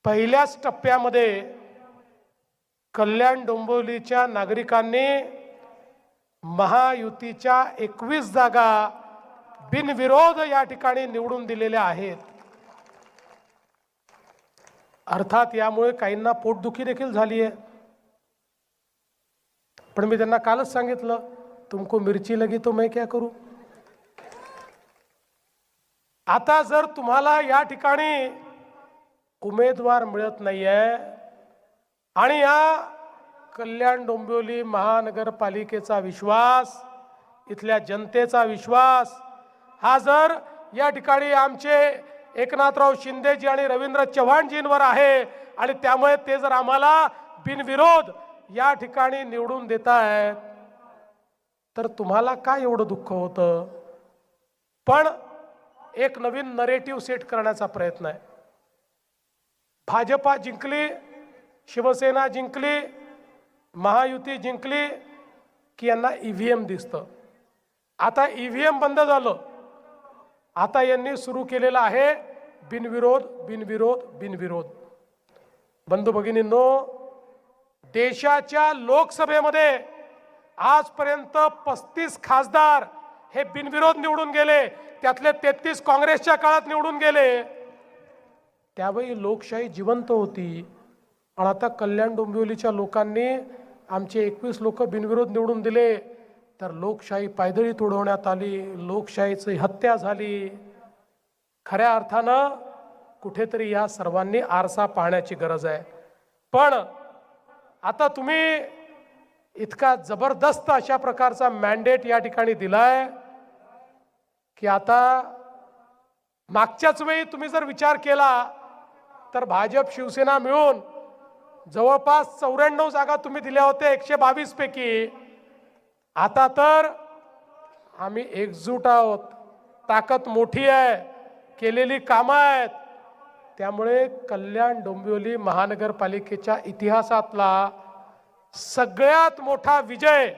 पहिल्याच टप्प्यामध्ये कल्याण डोंबिवलीच्या नागरिकांनी महायुतीच्या 21 जागा बिनविरोध या ठिकाणी निवडून दिलेल्या आहेत। अर्थात यामुळे काहींना पोटदुखी देखील झाली आहे, पण मी त्यांना कालच सांगितलं, तुमको मिर्ची लगी तो मैं क्या करूं। आता जर तुम्हाला या ठिकाणी उमेदवार मिळत नाहीये आणि या कल्याण डोंबिवली महानगरपालिकेचा विश्वास, इथल्या जनतेचा विश्वास हा जर या ठिकाणी आमचे एकनाथराव शिंदेजी आणि रवींद्र चव्हाणजींवर आहे आणि त्यामुळे ते जर आम्हाला बिनविरोध या ठिकाणी निवडून देतायत तर तुम्हाला काय एवढं दुःख होतं। पण एक नवीन नरेटिव्ह सेट करण्याचा प्रयत्न आहे। भाजपा जिंकली, शिवसेना जिंकली, महायुती जिंकली की यांना ईव्हीएम दिसतं। आता ईव्हीएम बंद झालं, आता यांनी सुरू केलेलं आहे बिनविरोध बिनविरोध बिनविरोध। बंधू भगिनींनो, देशाच्या लोकसभेमध्ये आजपर्यंत 35 खासदार हे बिनविरोध निवडून गेले, त्यातले 33 काँग्रेसच्या काळात निवडून गेले। त्यावेळी लोकशाही जिवंत होती आणि आता कल्याण डोंबिवलीच्या लोकांनी आमचे 21 लोक बिनविरोध निवडून दिले तर लोकशाही पायदळी तुडवण्यात आली, लोकशाहीची हत्या झाली। खऱ्या अर्थानं कुठेतरी या सर्वांनी आरसा पाहण्याची गरज आहे। पण आता तुम्ही इतका जबरदस्त अशा प्रकारचा मॅन्डेट या ठिकाणी दिलाय की आता मागच्याच वेळी तुम्ही जर विचार केला तर भाजप शिवसेना मिळून जवळपास 94 जागा तुम्ही दिल्या होत्या 122 पैकी। आता तर आम्ही एकजूट आहोत, ताकद मोठी आहे, केलेली कामं आहेत। त्यामुळे कल्याण डोंबिवली महानगरपालिकेच्या इतिहासातला सगळ्यात मोठा विजय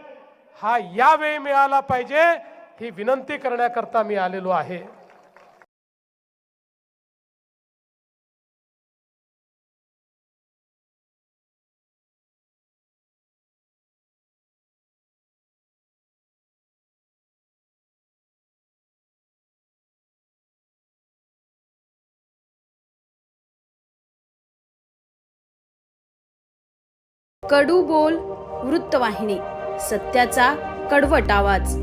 हा यावेळी मिळाला पाहिजे, ही विनंती करण्याकरता मी आलेलो आहे। कडू बोल वृत्तवाहिनी, सत्याचा कडवट आवाज।